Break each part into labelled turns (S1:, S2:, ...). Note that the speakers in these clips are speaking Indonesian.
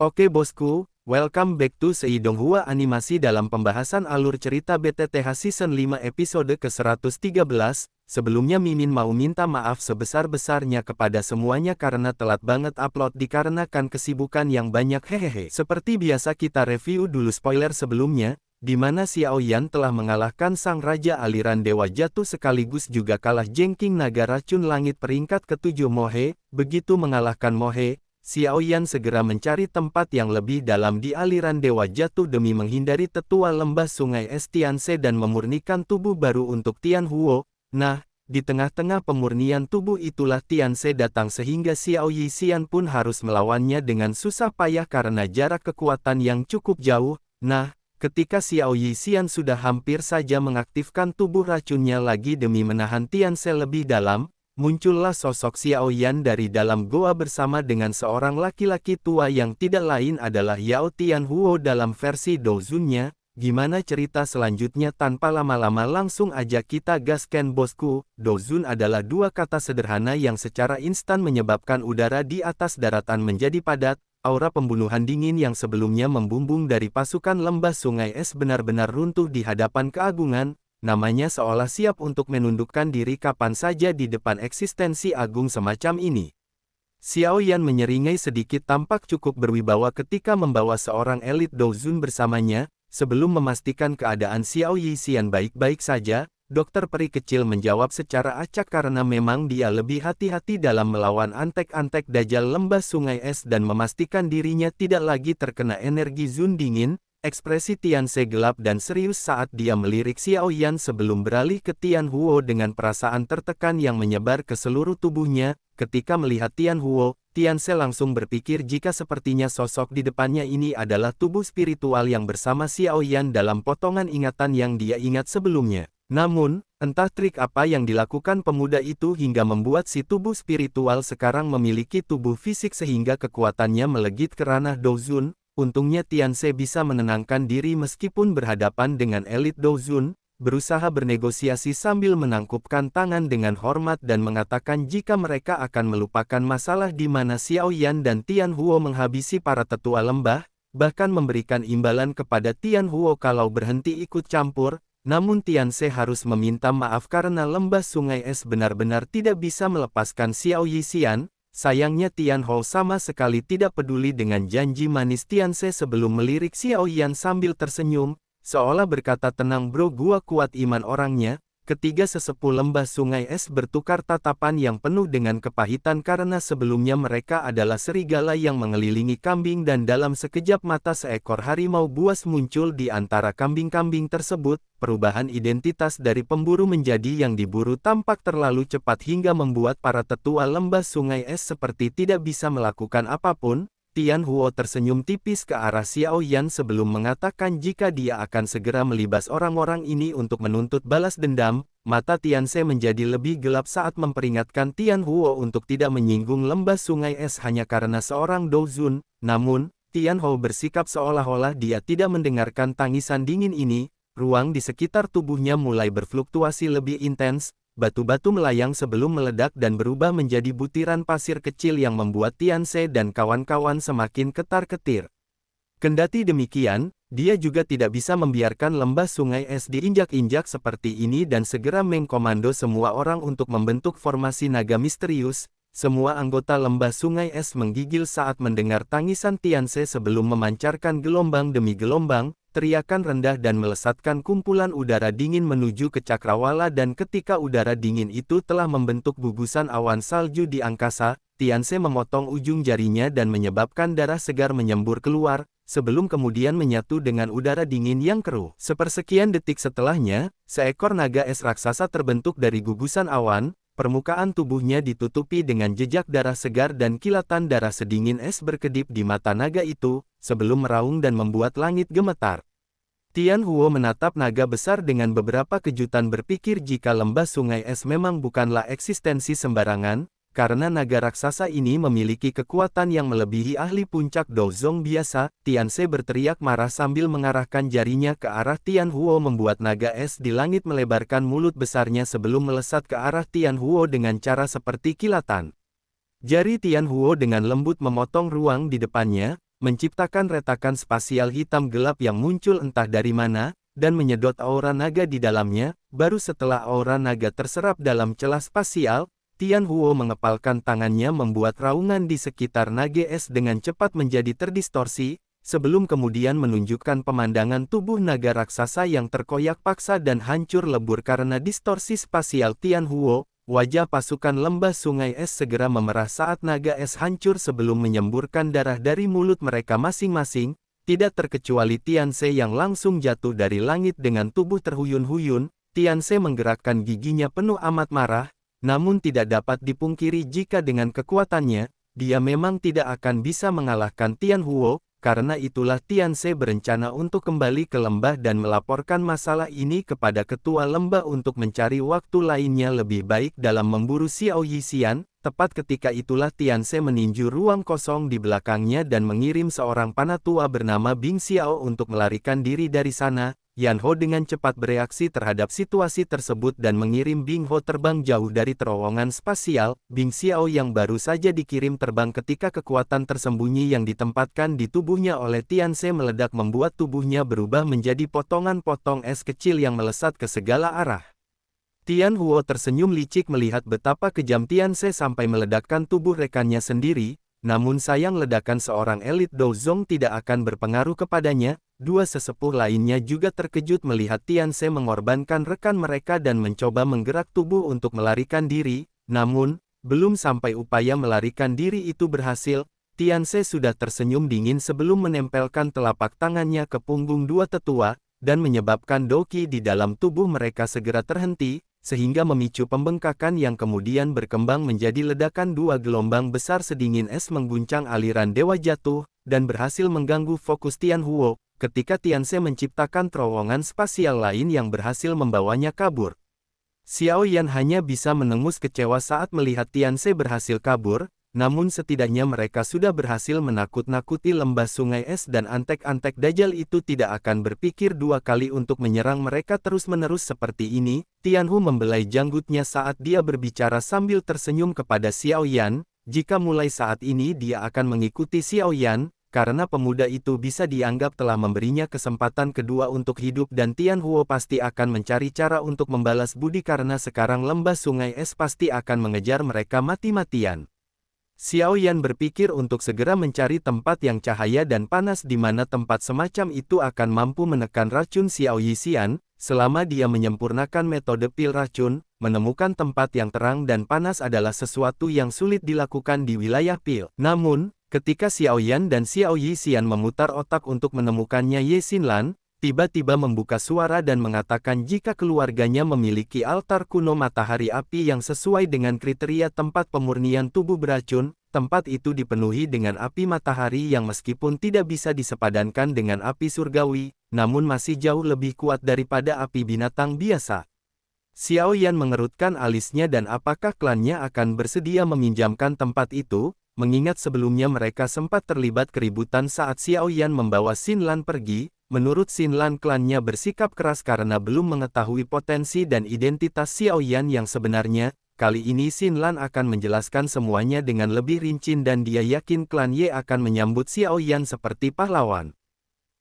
S1: Oke bosku, welcome back to Seidonghua Animasi dalam pembahasan alur cerita BTTH Season 5 episode ke-113. Sebelumnya Mimin mau minta maaf sebesar-besarnya kepada semuanya karena telat banget upload dikarenakan kesibukan yang banyak hehehe. Seperti biasa kita review dulu spoiler sebelumnya, di mana Xiao Yan telah mengalahkan sang raja aliran dewa jatuh sekaligus juga kalah jengking naga racun langit peringkat ke-7 Mohe. Begitu mengalahkan Mohe, Xiao Yan segera mencari tempat yang lebih dalam di aliran dewa jatuh demi menghindari tetua lembah sungai es Tianse dan memurnikan tubuh baru untuk Tianhuo. Nah, di tengah-tengah pemurnian tubuh itulah Tianse datang sehingga Xiao Yixian pun harus melawannya dengan susah payah karena jarak kekuatan yang cukup jauh. Nah, ketika Xiao Yixian sudah hampir saja mengaktifkan tubuh racunnya lagi demi menahan Tianse lebih dalam, muncullah sosok Xiao Yan dari dalam goa bersama dengan seorang laki-laki tua yang tidak lain adalah Yao Tianhuo dalam versi Douzunnya. Gimana cerita selanjutnya? Tanpa lama-lama langsung aja kita gasken bosku. Douzun adalah dua kata sederhana yang secara instan menyebabkan udara di atas daratan menjadi padat. Aura pembunuhan dingin yang sebelumnya membumbung dari pasukan lembah sungai es benar-benar runtuh di hadapan keagungan. Namanya seolah siap untuk menundukkan diri kapan saja di depan eksistensi agung semacam ini. Xiao Yan menyeringai sedikit, tampak cukup berwibawa ketika membawa seorang elit Douzun bersamanya. Sebelum memastikan keadaan Xiao Yixian baik-baik saja, dokter peri kecil menjawab secara acak karena memang dia lebih hati-hati dalam melawan antek-antek dajjal lembah sungai es dan memastikan dirinya tidak lagi terkena energi Zun dingin. Ekspresi Tianse gelap dan serius saat dia melirik Xiao Yan sebelum beralih ke Tianhuo dengan perasaan tertekan yang menyebar ke seluruh tubuhnya. Ketika melihat Tianhuo, Tianse langsung berpikir jika sepertinya sosok di depannya ini adalah tubuh spiritual yang bersama Xiao Yan dalam potongan ingatan yang dia ingat sebelumnya. Namun, entah trik apa yang dilakukan pemuda itu hingga membuat si tubuh spiritual sekarang memiliki tubuh fisik sehingga kekuatannya melegit ke ranah Douzun. Untungnya Tianse bisa menenangkan diri meskipun berhadapan dengan elit Douzun, berusaha bernegosiasi sambil menangkupkan tangan dengan hormat dan mengatakan jika mereka akan melupakan masalah di mana Xiao Yan dan Tianhuo menghabisi para tetua lembah, bahkan memberikan imbalan kepada Tianhuo kalau berhenti ikut campur. Namun Tianse harus meminta maaf karena lembah sungai es benar-benar tidak bisa melepaskan Xiao Yixian. Sayangnya Tianhuo sama sekali tidak peduli dengan janji manis Tianse sebelum melirik Xiao Yan sambil tersenyum, seolah berkata, tenang bro, gua kuat iman orangnya. Ketiga sesepuh lembah sungai es bertukar tatapan yang penuh dengan kepahitan karena sebelumnya mereka adalah serigala yang mengelilingi kambing dan dalam sekejap mata seekor harimau buas muncul di antara kambing-kambing tersebut. Perubahan identitas dari pemburu menjadi yang diburu tampak terlalu cepat hingga membuat para tetua lembah sungai es seperti tidak bisa melakukan apapun. Tianhuo tersenyum tipis ke arah Xiao Yan sebelum mengatakan jika dia akan segera melibas orang-orang ini untuk menuntut balas dendam. Mata Tianse menjadi lebih gelap saat memperingatkan Tianhuo untuk tidak menyinggung lembah sungai es hanya karena seorang Douzun. Namun, Tianhuo bersikap seolah-olah dia tidak mendengarkan tangisan dingin ini. Ruang di sekitar tubuhnya mulai berfluktuasi lebih intens. Batu-batu melayang sebelum meledak dan berubah menjadi butiran pasir kecil yang membuat Tianse dan kawan-kawan semakin ketar-ketir. Kendati demikian, dia juga tidak bisa membiarkan lembah sungai es diinjak-injak seperti ini dan segera mengkomando semua orang untuk membentuk formasi naga misterius. Semua anggota lembah sungai es menggigil saat mendengar tangisan Tianse sebelum memancarkan gelombang demi gelombang. Teriakan rendah dan melesatkan kumpulan udara dingin menuju ke cakrawala dan ketika udara dingin itu telah membentuk gugusan awan salju di angkasa, Tianse memotong ujung jarinya dan menyebabkan darah segar menyembur keluar, sebelum kemudian menyatu dengan udara dingin yang keruh. Sepersekian detik setelahnya, seekor naga es raksasa terbentuk dari gugusan awan. Permukaan tubuhnya ditutupi dengan jejak darah segar dan kilatan darah sedingin es berkedip di mata naga itu, sebelum meraung dan membuat langit gemetar. Tianhuo menatap naga besar dengan beberapa kejutan, berpikir jika lembah sungai es memang bukanlah eksistensi sembarangan, karena naga raksasa ini memiliki kekuatan yang melebihi ahli puncak Douzong biasa. Tianse berteriak marah sambil mengarahkan jarinya ke arah Tianhuo membuat naga es di langit melebarkan mulut besarnya sebelum melesat ke arah Tianhuo dengan cara seperti kilatan. Jari Tianhuo dengan lembut memotong ruang di depannya. menciptakan retakan spasial hitam gelap yang muncul entah dari mana, dan menyedot aura naga di dalamnya. Baru setelah aura naga terserap dalam celah spasial, Tian Huo mengepalkan tangannya membuat raungan di sekitar naga es dengan cepat menjadi terdistorsi, sebelum kemudian menunjukkan pemandangan tubuh naga raksasa yang terkoyak paksa dan hancur lebur karena distorsi spasial Tian Huo. Wajah pasukan lembah sungai es segera memerah saat naga es hancur sebelum menyemburkan darah dari mulut mereka masing-masing, tidak terkecuali Tianse yang langsung jatuh dari langit dengan tubuh terhuyun-huyun. Tianse menggerakkan giginya penuh amat marah, namun tidak dapat dipungkiri jika dengan kekuatannya, dia memang tidak akan bisa mengalahkan Tian Huo. Karena itulah Tianse berencana untuk kembali ke lembah dan melaporkan masalah ini kepada ketua lembah untuk mencari waktu lainnya lebih baik dalam memburu Xiao Yixian. Tepat ketika itulah Tianse meninju ruang kosong di belakangnya dan mengirim seorang panatua bernama Bing Xiao untuk melarikan diri dari sana. Yan Ho dengan cepat bereaksi terhadap situasi tersebut dan mengirim Bing Ho terbang jauh dari terowongan spasial. Bing Xiao yang baru saja dikirim terbang ketika kekuatan tersembunyi yang ditempatkan di tubuhnya oleh Tianse meledak membuat tubuhnya berubah menjadi potongan-potong es kecil yang melesat ke segala arah. Tian Huo tersenyum licik melihat betapa kejam Tianse sampai meledakkan tubuh rekannya sendiri, namun sayang ledakan seorang elit Douzong tidak akan berpengaruh kepadanya. Dua sesepuh lainnya juga terkejut melihat Tianse mengorbankan rekan mereka dan mencoba menggerak tubuh untuk melarikan diri, namun, belum sampai upaya melarikan diri itu berhasil, Tianse sudah tersenyum dingin sebelum menempelkan telapak tangannya ke punggung dua tetua, dan menyebabkan doki di dalam tubuh mereka segera terhenti, sehingga memicu pembengkakan yang kemudian berkembang menjadi ledakan dua gelombang besar sedingin es mengguncang aliran dewa jatuh, dan berhasil mengganggu fokus Tian Huo. Ketika Tianse menciptakan terowongan spasial lain yang berhasil membawanya kabur. Xiao Yan hanya bisa menengus kecewa saat melihat Tianse berhasil kabur, namun setidaknya mereka sudah berhasil menakut-nakuti lembah sungai es dan antek-antek Dajjal itu tidak akan berpikir dua kali untuk menyerang mereka terus-menerus seperti ini. Tianhu membelai janggutnya saat dia berbicara sambil tersenyum kepada Xiao Yan, jika mulai saat ini dia akan mengikuti Xiao Yan, karena pemuda itu bisa dianggap telah memberinya kesempatan kedua untuk hidup dan Tian Huo pasti akan mencari cara untuk membalas budi karena sekarang lembah sungai es pasti akan mengejar mereka mati-matian. Xiao Yan berpikir untuk segera mencari tempat yang cahaya dan panas di mana tempat semacam itu akan mampu menekan racun Xiao Yixian. Selama dia menyempurnakan metode pil racun, menemukan tempat yang terang dan panas adalah sesuatu yang sulit dilakukan di wilayah pil. Namun, ketika Xiao Yan dan Xiao Yixian memutar otak untuk menemukannya, Ye Xinlan tiba-tiba membuka suara dan mengatakan jika keluarganya memiliki altar kuno matahari api yang sesuai dengan kriteria tempat pemurnian tubuh beracun. Tempat itu dipenuhi dengan api matahari yang meskipun tidak bisa disepadankan dengan api surgawi, namun masih jauh lebih kuat daripada api binatang biasa. Xiao Yan mengerutkan alisnya dan apakah klannya akan bersedia meminjamkan tempat itu? Mengingat sebelumnya mereka sempat terlibat keributan saat Xiao Yan membawa Xinlan pergi, menurut Xinlan klannya bersikap keras karena belum mengetahui potensi dan identitas Xiao Yan yang sebenarnya. Kali ini Xinlan akan menjelaskan semuanya dengan lebih rinci dan dia yakin klan Ye akan menyambut Xiao Yan seperti pahlawan.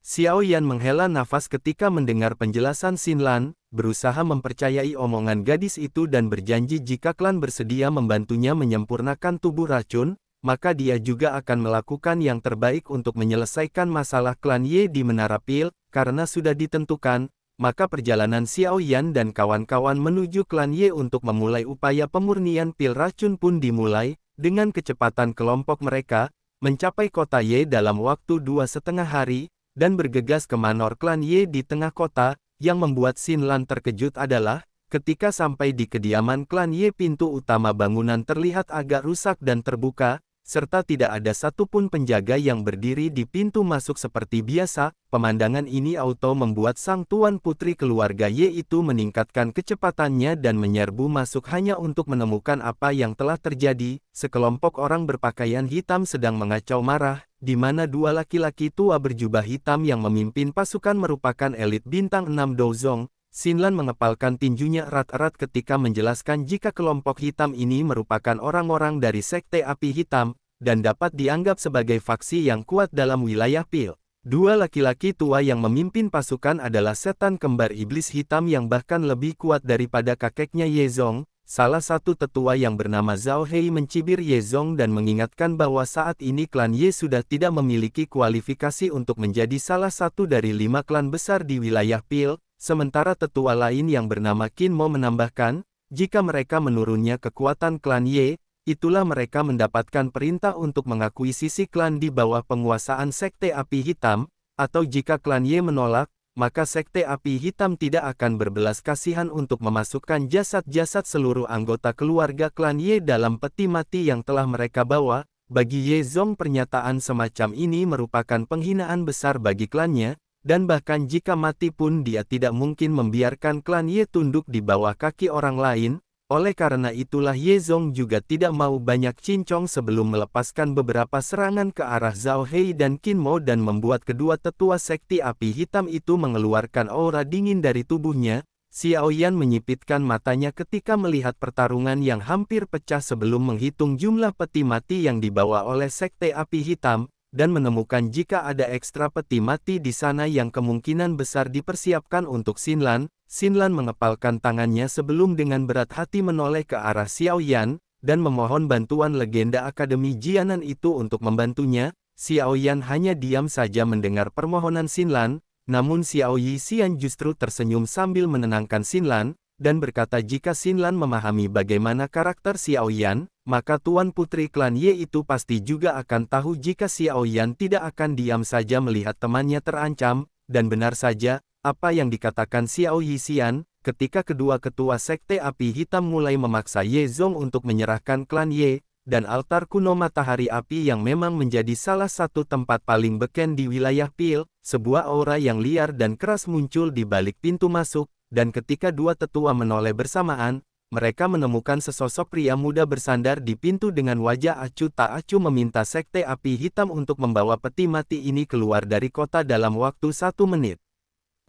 S1: Xiao Yan menghela nafas ketika mendengar penjelasan Xinlan, berusaha mempercayai omongan gadis itu dan berjanji jika klan bersedia membantunya menyempurnakan tubuh racun, maka dia juga akan melakukan yang terbaik untuk menyelesaikan masalah klan Ye di Menara Pil. Karena sudah ditentukan, maka perjalanan Xiao Yan dan kawan-kawan menuju klan Ye untuk memulai upaya pemurnian pil racun pun dimulai. Dengan kecepatan kelompok mereka, mencapai kota Ye dalam waktu 2,5 hari, dan bergegas ke manor klan Ye di tengah kota. Yang membuat Xinlan terkejut adalah, ketika sampai di kediaman klan Ye pintu utama bangunan terlihat agak rusak dan terbuka, serta tidak ada satupun penjaga yang berdiri di pintu masuk seperti biasa. Pemandangan ini auto membuat sang tuan putri keluarga Ye itu meningkatkan kecepatannya dan menyerbu masuk hanya untuk menemukan apa yang telah terjadi. Sekelompok orang berpakaian hitam sedang mengacau marah, di mana dua laki-laki tua berjubah hitam yang memimpin pasukan merupakan elit bintang 6 Douzong. Xinlan mengepalkan tinjunya erat-erat ketika menjelaskan jika kelompok hitam ini merupakan orang-orang dari Sekte Api Hitam. dan dapat dianggap sebagai faksi yang kuat dalam wilayah Pil. Dua laki-laki tua yang memimpin pasukan adalah setan kembar iblis hitam yang bahkan lebih kuat daripada kakeknya Yezong. Salah satu tetua yang bernama Zhao Hei mencibir Yezong dan mengingatkan bahwa saat ini klan Ye sudah tidak memiliki kualifikasi untuk menjadi salah satu dari 5 klan besar di wilayah Pil, sementara tetua lain yang bernama Qin Mo menambahkan, jika mereka menurunnya kekuatan klan Ye, itulah mereka mendapatkan perintah untuk mengakuisisi klan di bawah penguasaan Sekte Api Hitam, atau jika klan Ye menolak, maka Sekte Api Hitam tidak akan berbelas kasihan untuk memasukkan jasad-jasad seluruh anggota keluarga klan Ye dalam peti mati yang telah mereka bawa. Bagi Yezong pernyataan semacam ini merupakan penghinaan besar bagi klannya, dan bahkan jika mati pun dia tidak mungkin membiarkan klan Ye tunduk di bawah kaki orang lain. Oleh karena itulah Yezong juga tidak mau banyak cincong sebelum melepaskan beberapa serangan ke arah Zhao Hei dan Qin Mo dan membuat kedua tetua sekte api hitam itu mengeluarkan aura dingin dari tubuhnya. Xiao Yan menyipitkan matanya ketika melihat pertarungan yang hampir pecah sebelum menghitung jumlah peti mati yang dibawa oleh sekte api hitam, dan menemukan jika ada ekstra peti mati di sana yang kemungkinan besar dipersiapkan untuk Xinlan. Xinlan mengepalkan tangannya sebelum dengan berat hati menoleh ke arah Xiao Yan, dan memohon bantuan legenda Akademi Jianan itu untuk membantunya. Xiao Yan hanya diam saja mendengar permohonan Xinlan, namun Xiao Yixian justru tersenyum sambil menenangkan Xinlan, dan berkata jika Xinlan memahami bagaimana karakter Xiao Yan, maka Tuan Putri klan Ye itu pasti juga akan tahu jika Xiao Yan tidak akan diam saja melihat temannya terancam, dan benar saja, apa yang dikatakan Xiao Yixian, ketika kedua ketua sekte api hitam mulai memaksa Yezong untuk menyerahkan klan Ye, dan altar kuno matahari api yang memang menjadi salah satu tempat paling beken di wilayah Pil, sebuah aura yang liar dan keras muncul di balik pintu masuk, dan ketika dua tetua menoleh bersamaan, mereka menemukan sesosok pria muda bersandar di pintu dengan wajah acuh tak acuh meminta sekte api hitam untuk membawa peti mati ini keluar dari kota dalam waktu 1 menit.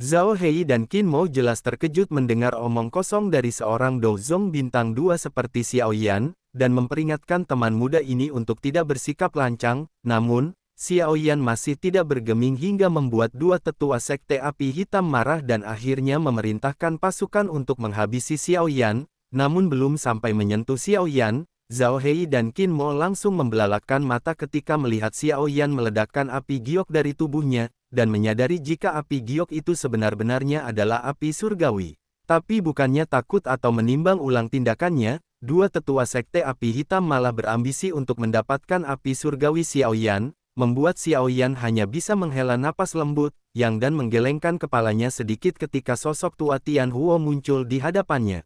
S1: Zhao Hei dan Qin Mo jelas terkejut mendengar omong kosong dari seorang Dozong bintang 2 seperti Xiao Yan, dan memperingatkan teman muda ini untuk tidak bersikap lancang. Namun, Xiao Yan masih tidak bergeming hingga membuat dua tetua sekte api hitam marah dan akhirnya memerintahkan pasukan untuk menghabisi Xiao Yan. Namun belum sampai menyentuh Xiao Yan, Zhao Hei dan Qin Mo langsung membelalakkan mata ketika melihat Xiao Yan meledakkan api giok dari tubuhnya, dan menyadari jika api giok itu sebenar-benarnya adalah api surgawi. Tapi bukannya takut atau menimbang ulang tindakannya, dua tetua sekte api hitam malah berambisi untuk mendapatkan api surgawi Xiao Yan, membuat Xiao Yan hanya bisa menghela napas lembut, dan menggelengkan kepalanya sedikit ketika sosok tua Tian Huo muncul di hadapannya.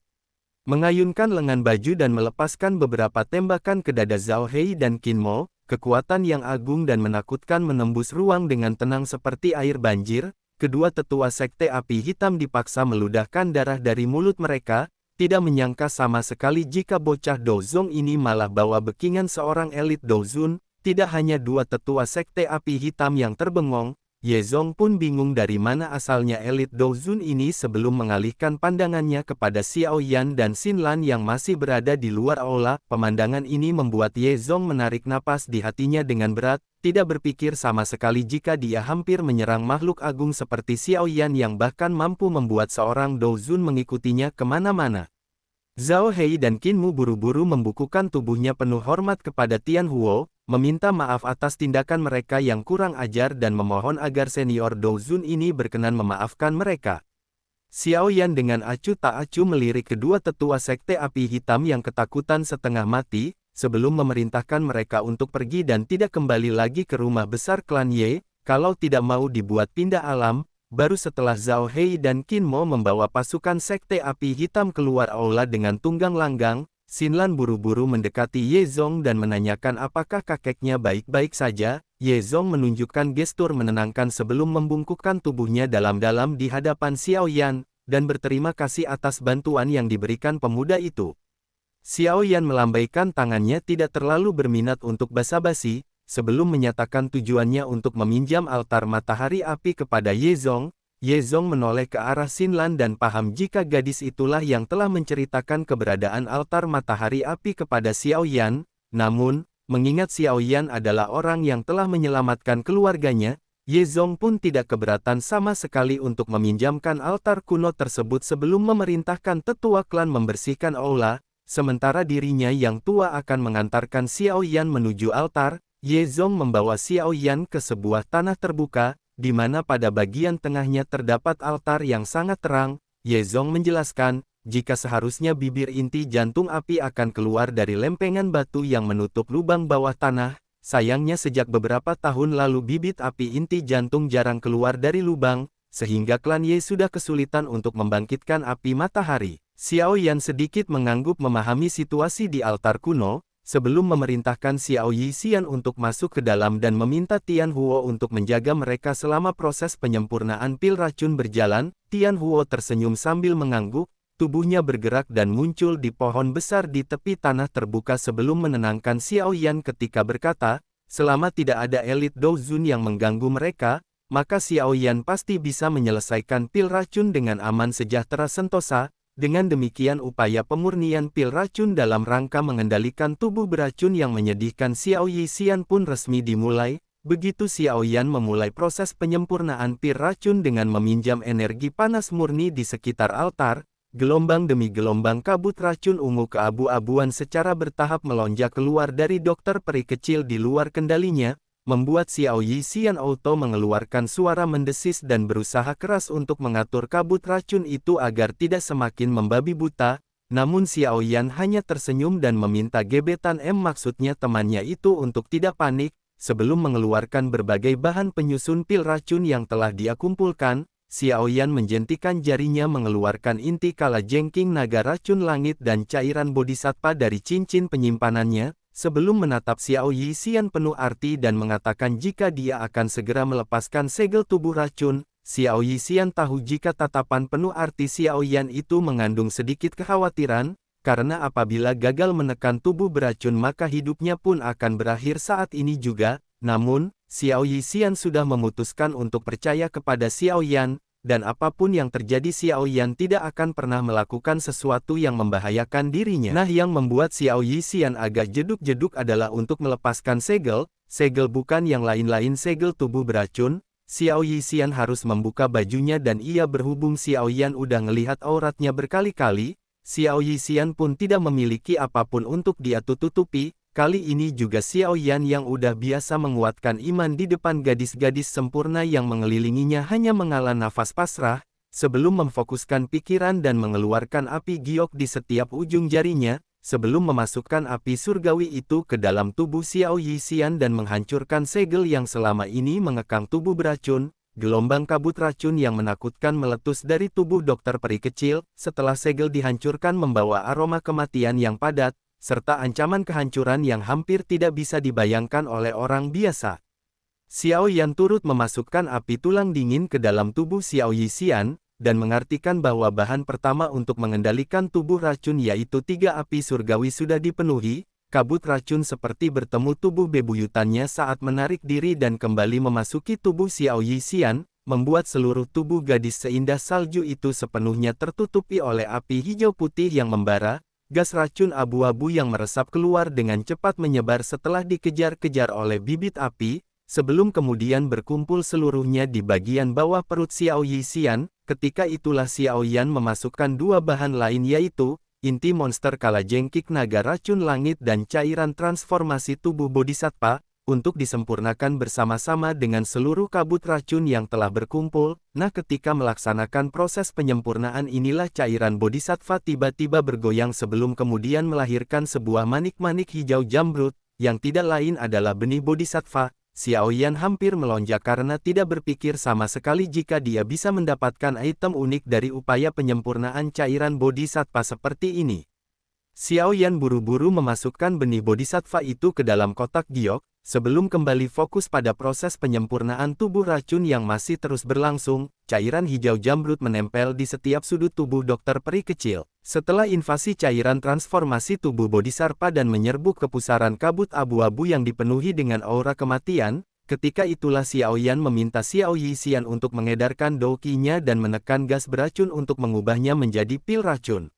S1: Mengayunkan lengan baju dan melepaskan beberapa tembakan ke dada Zhao Hei dan Qin Mo, kekuatan yang agung dan menakutkan menembus ruang dengan tenang seperti air banjir. Kedua tetua sekte api hitam dipaksa meludahkan darah dari mulut mereka, tidak menyangka sama sekali jika bocah Dozong ini malah bawa bekingan seorang elit Dozun. Tidak hanya dua tetua sekte api hitam yang terbengong, Yezong pun bingung dari mana asalnya elit Dozun ini sebelum mengalihkan pandangannya kepada Xiao Yan dan Xinlan yang masih berada di luar aula. Pemandangan ini membuat Yezong menarik napas di hatinya dengan berat, tidak berpikir sama sekali jika dia hampir menyerang makhluk agung seperti Xiao Yan yang bahkan mampu membuat seorang Dozun mengikutinya kemana-mana. Zhao Hei dan Qin Mo buru-buru membukukan tubuhnya penuh hormat kepada Tian Huo, meminta maaf atas tindakan mereka yang kurang ajar dan memohon agar senior Dozun ini berkenan memaafkan mereka. Xiao Yan dengan acuh tak acuh melirik kedua tetua sekte api hitam yang ketakutan setengah mati, sebelum memerintahkan mereka untuk pergi dan tidak kembali lagi ke rumah besar klan Ye, kalau tidak mau dibuat pindah alam. Baru setelah Zhao Hei dan Qin Mo membawa pasukan sekte api hitam keluar aula dengan tunggang langgang, Xinlan buru-buru mendekati Yezong dan menanyakan apakah kakeknya baik-baik saja. Yezong menunjukkan gestur menenangkan sebelum membungkukkan tubuhnya dalam-dalam di hadapan Xiao Yan, dan berterima kasih atas bantuan yang diberikan pemuda itu. Xiao Yan melambaikan tangannya tidak terlalu berminat untuk basa-basi, sebelum menyatakan tujuannya untuk meminjam altar matahari api kepada Yezong. Yezong menoleh ke arah Xinlan dan paham jika gadis itulah yang telah menceritakan keberadaan altar matahari api kepada Xiao Yan. Namun, Mengingat Xiao Yan adalah orang yang telah menyelamatkan keluarganya, Ye Zong pun tidak keberatan sama sekali untuk meminjamkan altar kuno tersebut sebelum memerintahkan tetua klan membersihkan aula, sementara dirinya yang tua akan mengantarkan Xiao Yan menuju altar. Ye Zong membawa Xiao Yan ke sebuah tanah terbuka, di mana pada bagian tengahnya terdapat altar yang sangat terang. Ye Zong menjelaskan, jika seharusnya bibir inti jantung api akan keluar dari lempengan batu yang menutup lubang bawah tanah, sayangnya sejak beberapa tahun lalu bibit api inti jantung jarang keluar dari lubang, sehingga klan Ye sudah kesulitan untuk membangkitkan api matahari. Xiao Yan sedikit mengangguk memahami situasi di altar kuno, sebelum memerintahkan Xiao Yixian untuk masuk ke dalam dan meminta Tian Huo untuk menjaga mereka selama proses penyempurnaan pil racun berjalan. Tian Huo tersenyum sambil mengangguk, tubuhnya bergerak dan muncul di pohon besar di tepi tanah terbuka sebelum menenangkan Xiao Yan ketika berkata, selama tidak ada elit Douzun yang mengganggu mereka, maka Xiao Yan pasti bisa menyelesaikan pil racun dengan aman sejahtera sentosa. Dengan demikian upaya pemurnian pil racun dalam rangka mengendalikan tubuh beracun yang menyedihkan Xiao Yixian pun resmi dimulai. Begitu Xiao Yan memulai proses penyempurnaan pil racun dengan meminjam energi panas murni di sekitar altar, gelombang demi gelombang kabut racun ungu keabu-abuan secara bertahap melonjak keluar dari dokter peri kecil di luar kendalinya, membuat Xiao Yixian auto mengeluarkan suara mendesis dan berusaha keras untuk mengatur kabut racun itu agar tidak semakin membabi buta. Namun Xiao Yan hanya tersenyum dan meminta gebetan maksudnya temannya itu untuk tidak panik. Sebelum mengeluarkan berbagai bahan penyusun pil racun yang telah dia kumpulkan, Xiao Yan menjentikan jarinya mengeluarkan inti kalajengking naga racun langit dan cairan bodhisattva dari cincin penyimpanannya. Sebelum menatap Xiao Yixian penuh arti dan mengatakan jika dia akan segera melepaskan segel tubuh racun, Xiao Yixian tahu jika tatapan penuh arti Xiao Yan itu mengandung sedikit kekhawatiran, karena apabila gagal menekan tubuh beracun maka hidupnya pun akan berakhir saat ini juga. Namun, Xiao Yixian sudah memutuskan untuk percaya kepada Xiao Yan, dan apapun yang terjadi Xiao Yan tidak akan pernah melakukan sesuatu yang membahayakan dirinya. Nah, yang membuat Xiao Yixian agak jeduk-jeduk adalah untuk melepaskan segel bukan yang lain-lain segel tubuh beracun. Xiao Yixian harus membuka bajunya dan ia berhubung Xiao Yan udah ngelihat auratnya berkali-kali, Xiao Yixian pun tidak memiliki apapun untuk dia tutupi. Kali ini juga Xiao Yan yang udah biasa menguatkan iman di depan gadis-gadis sempurna yang mengelilinginya hanya menghela nafas pasrah, sebelum memfokuskan pikiran dan mengeluarkan api giok di setiap ujung jarinya, sebelum memasukkan api surgawi itu ke dalam tubuh Xiao Yixian dan menghancurkan segel yang selama ini mengekang tubuh beracun. Gelombang kabut racun yang menakutkan meletus dari tubuh dokter peri kecil, setelah segel dihancurkan membawa aroma kematian yang padat, serta ancaman kehancuran yang hampir tidak bisa dibayangkan oleh orang biasa. Xiao Yan turut memasukkan api tulang dingin ke dalam tubuh Xiao Yixian, dan mengartikan bahwa bahan pertama untuk mengendalikan tubuh racun yaitu 3 api surgawi sudah dipenuhi. Kabut racun seperti bertemu tubuh bebuyutannya saat menarik diri dan kembali memasuki tubuh Xiao Yixian, membuat seluruh tubuh gadis seindah salju itu sepenuhnya tertutupi oleh api hijau putih yang membara. Gas racun abu-abu yang meresap keluar dengan cepat menyebar setelah dikejar-kejar oleh bibit api, sebelum kemudian berkumpul seluruhnya di bagian bawah perut Xiao Yixian. Ketika itulah Xiao Yan memasukkan 2 bahan lain yaitu, inti monster kalajengking naga racun langit dan cairan transformasi tubuh bodhisattva, untuk disempurnakan bersama-sama dengan seluruh kabut racun yang telah berkumpul. Nah, ketika melaksanakan proses penyempurnaan inilah cairan bodhisattva tiba-tiba bergoyang sebelum kemudian melahirkan sebuah manik-manik hijau jamrud, yang tidak lain adalah benih bodhisattva. Xiao Yan hampir melonjak karena tidak berpikir sama sekali jika dia bisa mendapatkan item unik dari upaya penyempurnaan cairan bodhisattva seperti ini. Xiao Yan buru-buru memasukkan benih bodhisattva itu ke dalam kotak giok, sebelum kembali fokus pada proses penyempurnaan tubuh racun yang masih terus berlangsung. Cairan hijau jamrud menempel di setiap sudut tubuh dokter peri kecil. Setelah invasi cairan transformasi tubuh bodhisattva dan menyerbu ke pusaran kabut abu-abu yang dipenuhi dengan aura kematian, ketika itulah Xiao Yan meminta Xiao Yixian untuk mengedarkan douki-nya dan menekan gas beracun untuk mengubahnya menjadi pil racun.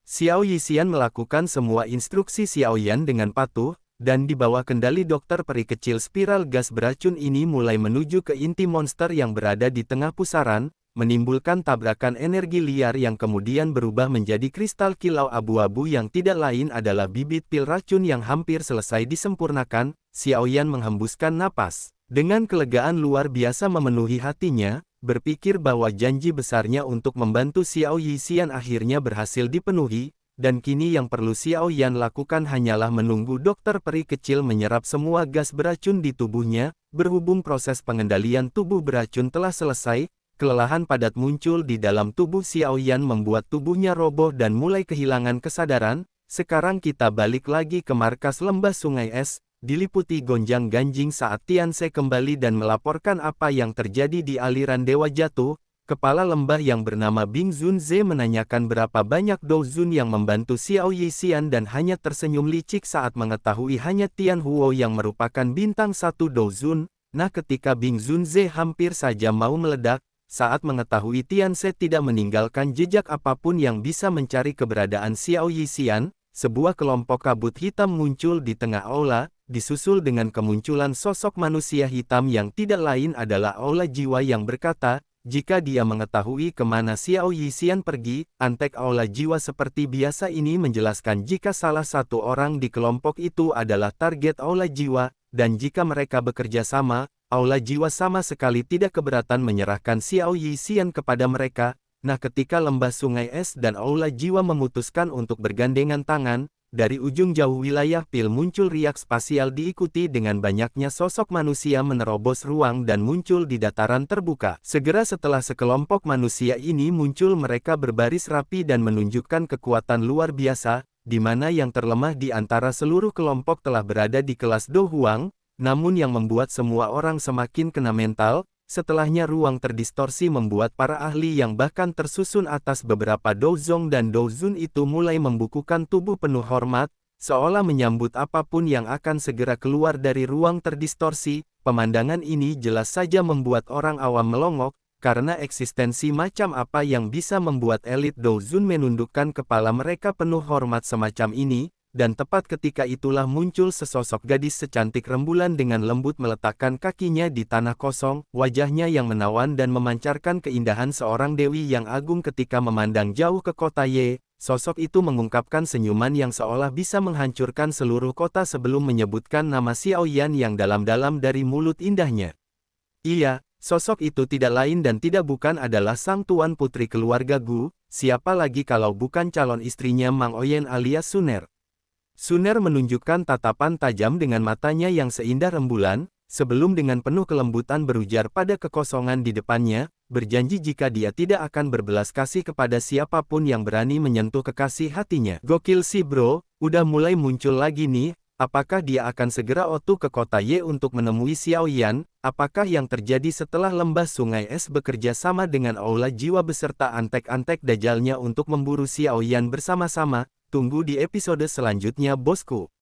S1: Xiao Yixian melakukan semua instruksi Xiao Yan dengan patuh. dan di bawah kendali dokter peri kecil spiral gas beracun ini mulai menuju ke inti monster yang berada di tengah pusaran, menimbulkan tabrakan energi liar yang kemudian berubah menjadi kristal kilau abu-abu yang tidak lain adalah bibit pil racun yang hampir selesai disempurnakan. Xiaoyan menghembuskan napas. Dengan kelegaan luar biasa memenuhi hatinya, berpikir bahwa janji besarnya untuk membantu Xiao Yixian akhirnya berhasil dipenuhi, dan kini yang perlu Xiaoyan lakukan hanyalah menunggu dokter peri kecil menyerap semua gas beracun di tubuhnya. Berhubung proses pengendalian tubuh beracun telah selesai, kelelahan padat muncul di dalam tubuh Xiaoyan membuat tubuhnya roboh dan mulai kehilangan kesadaran. Sekarang kita balik lagi ke markas lembah sungai es, diliputi gonjang-ganjing saat Tianse kembali dan melaporkan apa yang terjadi di aliran Dewa Jatuh. Kepala lembah yang bernama Bing Zunze menanyakan berapa banyak Douzun yang membantu Xiao Yixian dan hanya tersenyum licik saat mengetahui hanya Tian Huo yang merupakan bintang 1 Douzun. Nah, ketika Bing Zunze hampir saja mau meledak, saat mengetahui Tianse tidak meninggalkan jejak apapun yang bisa mencari keberadaan Xiao Yixian, sebuah kelompok kabut hitam muncul di tengah aula, disusul dengan kemunculan sosok manusia hitam yang tidak lain adalah Aula Jiwa yang berkata, jika dia mengetahui kemana Xiao Yixian pergi, antek Aula Jiwa seperti biasa ini menjelaskan jika salah satu orang di kelompok itu adalah target Aula Jiwa, dan jika mereka bekerja sama, Aula Jiwa sama sekali tidak keberatan menyerahkan Xiao Yixian kepada mereka. Nah, ketika lembah sungai es dan Aula Jiwa memutuskan untuk bergandengan tangan, dari ujung jauh wilayah pil muncul riak spasial diikuti dengan banyaknya sosok manusia menerobos ruang dan muncul di dataran terbuka. Segera setelah sekelompok manusia ini muncul mereka berbaris rapi dan menunjukkan kekuatan luar biasa, di mana yang terlemah di antara seluruh kelompok telah berada di kelas Do Huang, namun yang membuat semua orang semakin kena mental. Setelahnya ruang terdistorsi membuat para ahli yang bahkan tersusun atas beberapa Douzong dan Douzun itu mulai membukukan tubuh penuh hormat, seolah menyambut apapun yang akan segera keluar dari ruang terdistorsi. Pemandangan ini jelas saja membuat orang awam melongok, karena eksistensi macam apa yang bisa membuat elit Douzun menundukkan kepala mereka penuh hormat semacam ini. Dan tepat ketika itulah muncul sesosok gadis secantik rembulan dengan lembut meletakkan kakinya di tanah kosong, wajahnya yang menawan dan memancarkan keindahan seorang dewi yang agung ketika memandang jauh ke kota Ye. Sosok itu mengungkapkan senyuman yang seolah bisa menghancurkan seluruh kota sebelum menyebutkan nama Xiaoyan yang dalam-dalam dari mulut indahnya. Iya, sosok itu tidak lain dan tidak bukan adalah sang tuan putri keluarga Gu, siapa lagi kalau bukan calon istrinya Mang Oyen alias Suner. Suner menunjukkan tatapan tajam dengan matanya yang seindah rembulan, sebelum dengan penuh kelembutan berujar pada kekosongan di depannya, berjanji jika dia tidak akan berbelas kasih kepada siapapun yang berani menyentuh kekasih hatinya. Gokil sih bro, udah mulai muncul lagi nih, apakah dia akan segera otu ke kota Ye untuk menemui Xiaoyan? Apakah yang terjadi setelah lembah sungai es bekerja sama dengan Aula Jiwa beserta antek-antek dajalnya untuk memburu Xiaoyan bersama-sama? Tunggu di episode selanjutnya bosku.